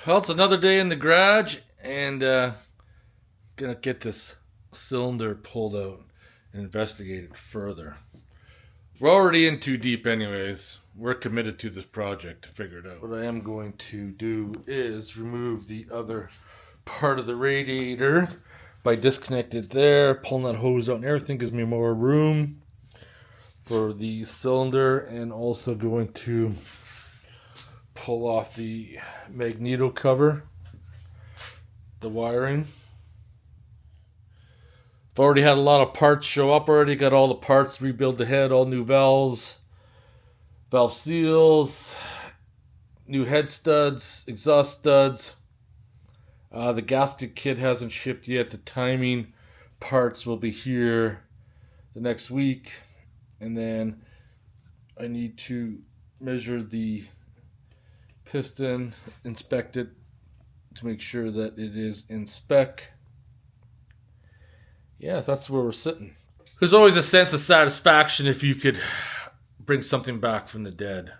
Well, it's another day in the garage, and gonna get this cylinder pulled out and investigate it further. We're already in too deep anyways. We're committed to this project to figure it out. What I am going to do is remove the other part of the radiator by disconnecting it there, pulling that hose out and everything gives me more room for the cylinder, and also going to pull off the magneto cover, the wiring. I've already had a lot of parts show up already, got all the parts, rebuild the head, all new valves, valve seals, new head studs, exhaust studs. The gasket kit hasn't shipped yet. The timing parts will be here the next week. And then I need to measure the piston, inspect it to make sure that it is in spec. Yeah, that's where we're sitting. There's always a sense of satisfaction if you could bring something back from the dead.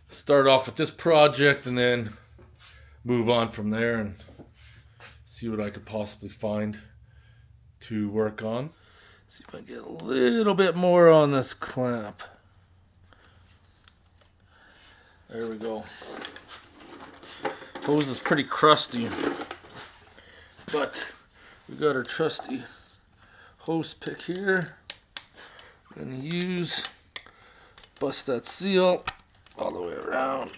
Start off with this project and then move on from there and see what I could possibly find to work on. See if I can get a little bit more on this clamp. There we go. Hose is pretty crusty, but we got our trusty hose pick here. I'm gonna use, bust that seal all the way around.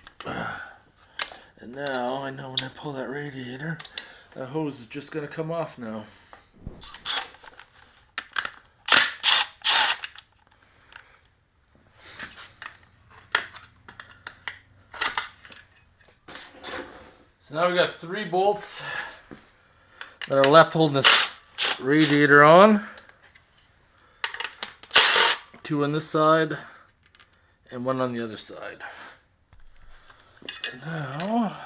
And now I know when I pull that radiator, that hose is just gonna come off now. So now we got 3 bolts that are left holding this radiator on. 2 on this side and 1 on the other side. Now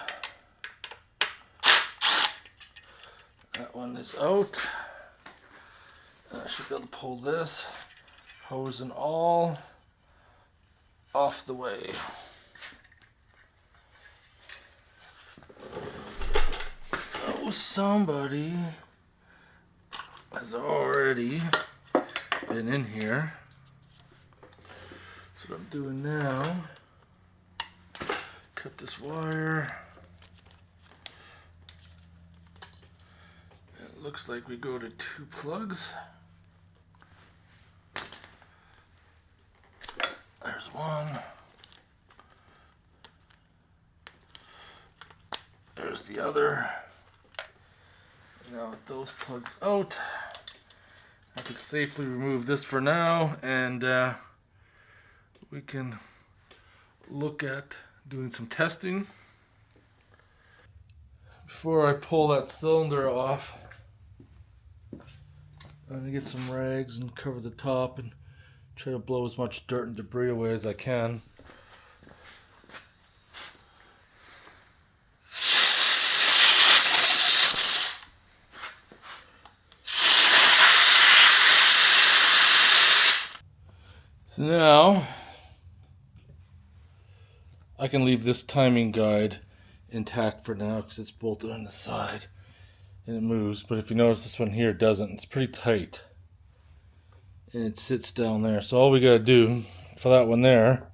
that one is out. I should be able to pull this hose and all off the way. Oh, somebody has already been in here. So what I'm doing now, cut this wire. It looks like we go to 2 plugs. There's one. There's the other. Now with those plugs out, I can safely remove this for now, and we can look at doing some testing. Before I pull that cylinder off, I'm gonna get some rags and cover the top and try to blow as much dirt and debris away as I can. So now I can leave this timing guide intact for now because it's bolted on the side and it moves. But if you notice, this one here doesn't. It's pretty tight and it sits down there. So all we gotta do for that one there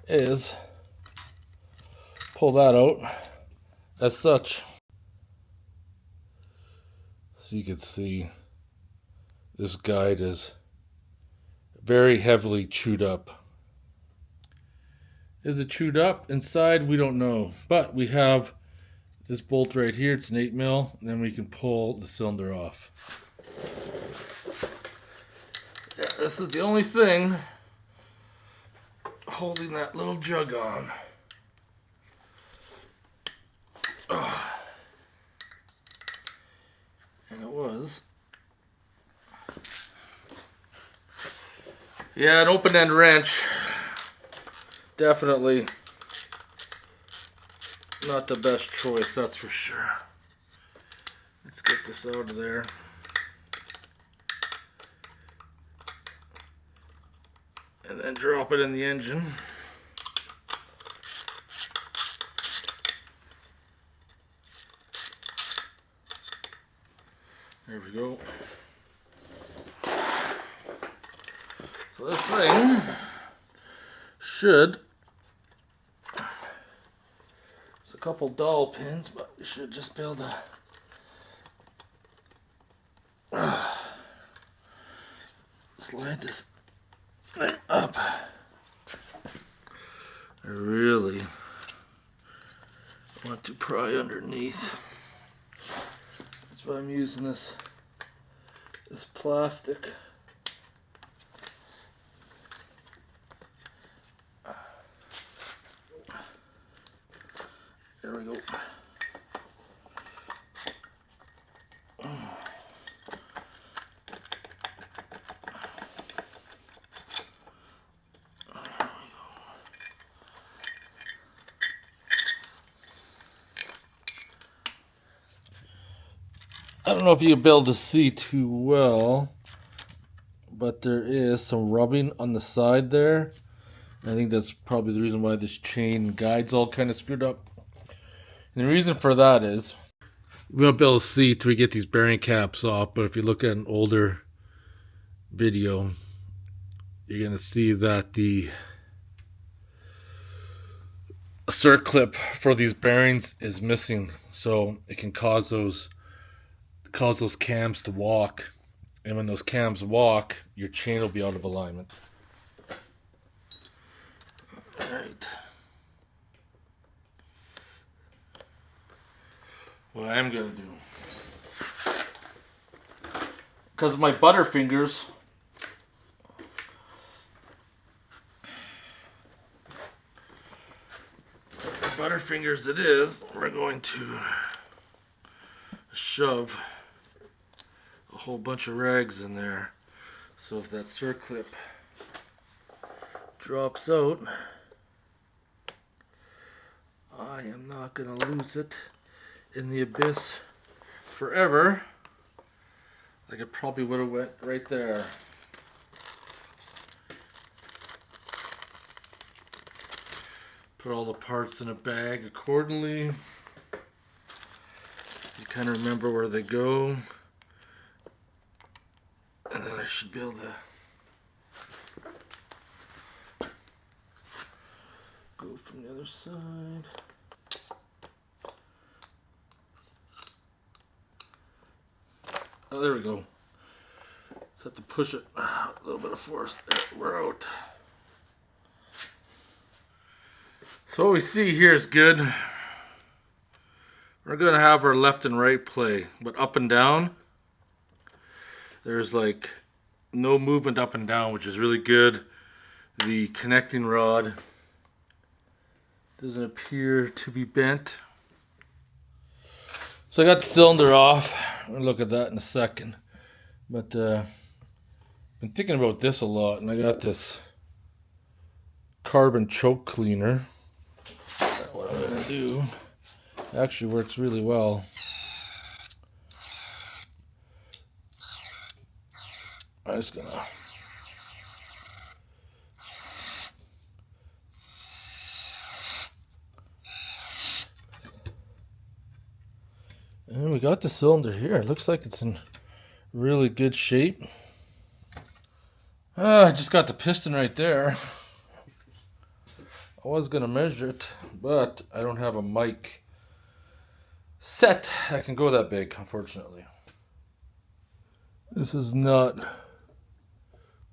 is pull that out as such. So you can see this guide is very heavily chewed up. Is it chewed up inside? We don't know, but we have this bolt right here. It's an 8mm, and then we can pull the cylinder off. Yeah, this is the only thing holding that little jug on. And it was, yeah, an open-end wrench. Definitely not the best choice, that's for sure. Let's get this out of there. And then drop it in the engine. we go. So this thing should, there's a couple dowel pins, but we should just be able to slide this thing up. I really want to pry underneath. That's why I'm using this plastic. There we go. I don't know if you'll be able to see too well, but there is some rubbing on the side there. I think that's probably the reason why this chain guide's all kind of screwed up. And the reason for that is, we won't be able to see till we get these bearing caps off, but if you look at an older video, you're going to see that the circlip for these bearings is missing, so it can cause those cams to walk, and when those cams walk, your chain will be out of alignment. Alright. What I am going to do, because of my butterfingers, it is, we're going to shove a whole bunch of rags in there. So if that circlip drops out, I am not going to lose it in the abyss forever, like it probably would have went right there. Put all the parts in a bag accordingly, so you kind of remember where they go, and then I should be able to go from the other side. Oh, there we go. Just have to push it. A little bit of force. There, we're out. So what we see here is good. We're going to have our left and right play, but up and down, there's like no movement up and down, which is really good. The connecting rod doesn't appear to be bent. So I got the cylinder off. We'll look at that in a second. But I've been thinking about this a lot, and I got this carbon choke cleaner. What I'm going to do actually works really well. I'm just going to and we got the cylinder here. It looks like it's in really good shape. I just got the piston right there. I was going to measure it, but I don't have a mic set that can go that big, unfortunately. This is not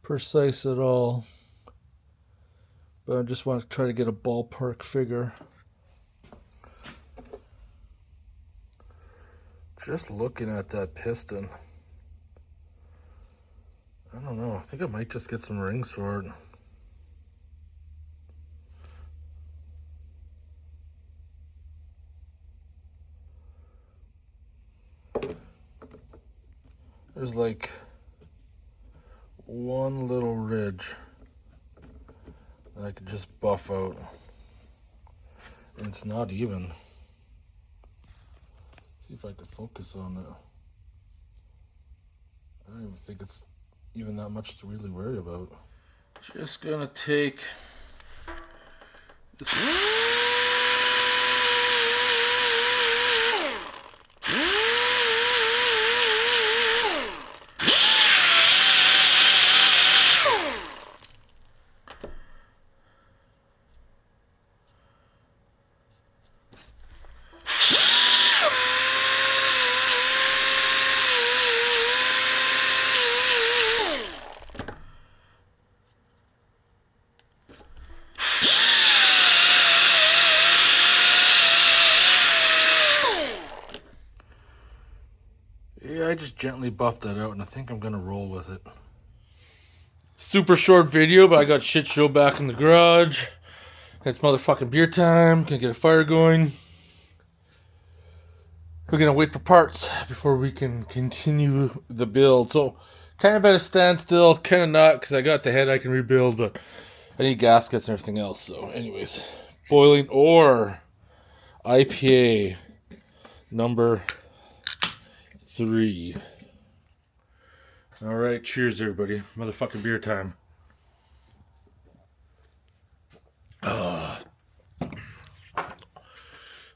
precise at all, but I just want to try to get a ballpark figure. Just looking at that piston, I don't know, I think I might just get some rings for it. There's like one little ridge that I could just buff out, and it's not even. See if I could focus on it. I don't even think it's even that much to really worry about. Just gonna take this. just gently buffed that out, and I think I'm gonna roll with it. Super short video, but I got shit show back in the garage. It's motherfucking beer time. Gonna get a fire going. We're gonna wait for parts before we can continue the build. So, kind of at a standstill, kind of not, because I got the head I can rebuild, but I need gaskets and everything else. So, anyways, boiling ore, IPA, number 3. All right, cheers, everybody. Motherfucking beer time.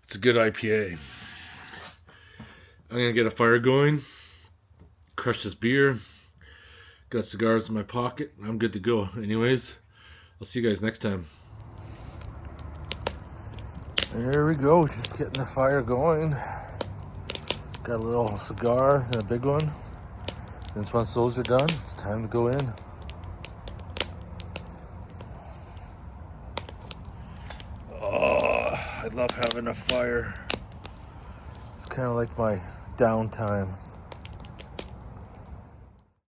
It's a good IPA. I'm gonna get a fire going, crush this beer, got cigars in my pocket, I'm good to go. Anyways, I'll see you guys next time. There we go, just getting the fire going. Got a little cigar and a big one. And once those are done, it's time to go in. Oh, I love having a fire. It's kind of like my downtime.